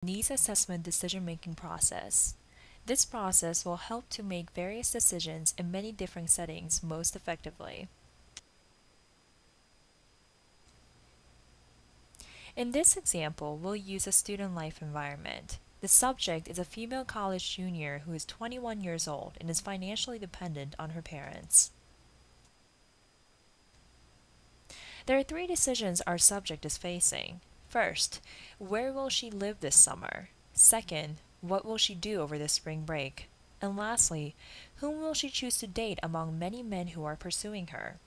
needs assessment decision-making process. This process will help to make various decisions in many different settings most effectively. In this example, we'll use a student life environment. The subject is a female college junior who is 21 years old and is financially dependent on her parents. There are three decisions our subject is facing. First, where will she live this summer? Second, what will she do over the spring break? And lastly, whom will she choose to date among many men who are pursuing her?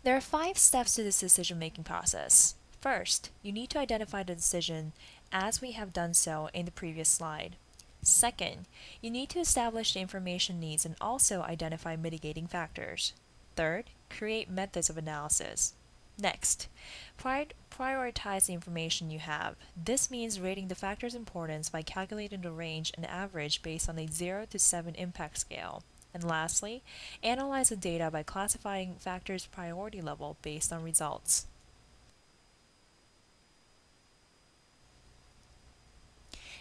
There are 5 steps to this decision-making process. First, you need to identify the decision as we have done so in the previous slide. Second, you need to establish the information needs and also identify mitigating factors. Third, create methods of analysis. Next, prioritize the information you have. This means rating the factor's importance by calculating the range and average based on a 0 to 7 impact scale. And lastly, analyze the data by classifying factors' priority level based on results.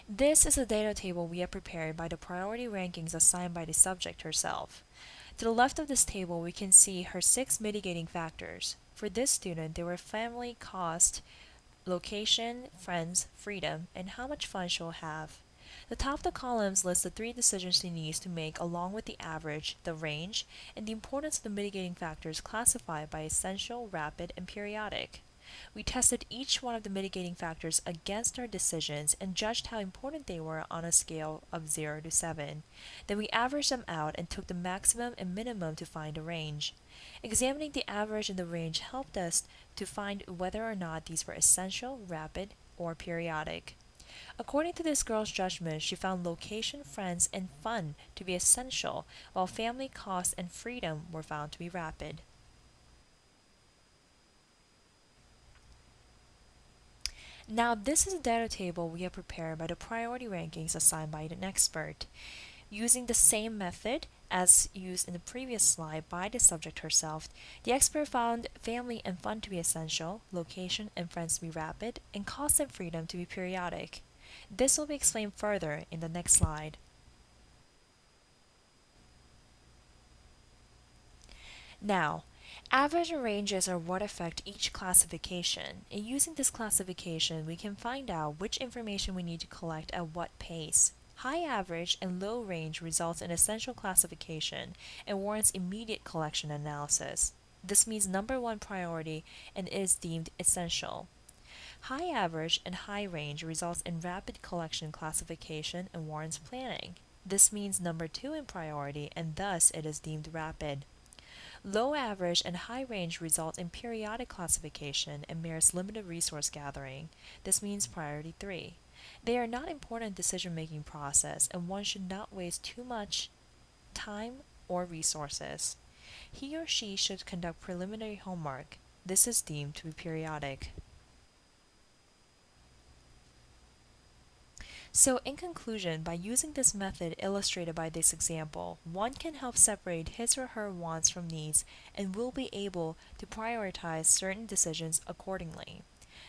This is a data table we have prepared by the priority rankings assigned by the subject herself. To the left of this table, we can see her 6 mitigating factors. For this student, they were family, cost, location, friends, freedom, and how much fun she'll have. The top of the columns lists the 3 decisions she needs to make along with the average, the range, and the importance of the mitigating factors classified by essential, rapid, and periodic. We tested each one of the mitigating factors against our decisions and judged how important they were on a scale of 0 to 7. Then we averaged them out and took the maximum and minimum to find a range. Examining the average and the range helped us to find whether or not these were essential, rapid, or periodic. According to this girl's judgment, she found location, friends, and fun to be essential, while family, cost, and freedom were found to be rapid. Now, this is a data table we have prepared by the priority rankings assigned by an expert. Using the same method as used in the previous slide by the subject herself, the expert found family and fun to be essential, location and friends to be rapid, and cost and freedom to be periodic. This will be explained further in the next slide. Now, average and ranges are what affect each classification. In using this classification, we can find out which information we need to collect at what pace. High average and low range results in essential classification and warrants immediate collection analysis. This means number 1 priority and is deemed essential. High average and high range results in rapid collection classification and warrants planning. This means number 2 in priority and thus it is deemed rapid. Low average and high range result in periodic classification and merits limited resource gathering. This means priority 3. They are not important decision-making process and one should not waste too much time or resources. He or she should conduct preliminary homework. This is deemed to be periodic. So in conclusion, by using this method illustrated by this example, one can help separate his or her wants from needs and will be able to prioritize certain decisions accordingly.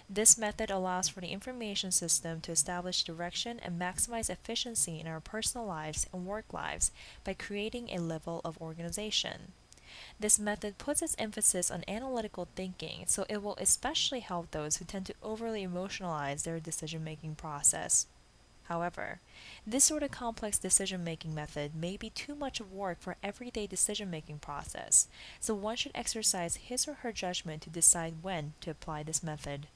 This method allows for the information system to establish direction and maximize efficiency in our personal lives and work lives by creating a level of organization. This method puts its emphasis on analytical thinking, so it will especially help those who tend to overly emotionalize their decision-making process. However, this sort of complex decision-making method may be too much of work for everyday decision-making process, so one should exercise his or her judgment to decide when to apply this method.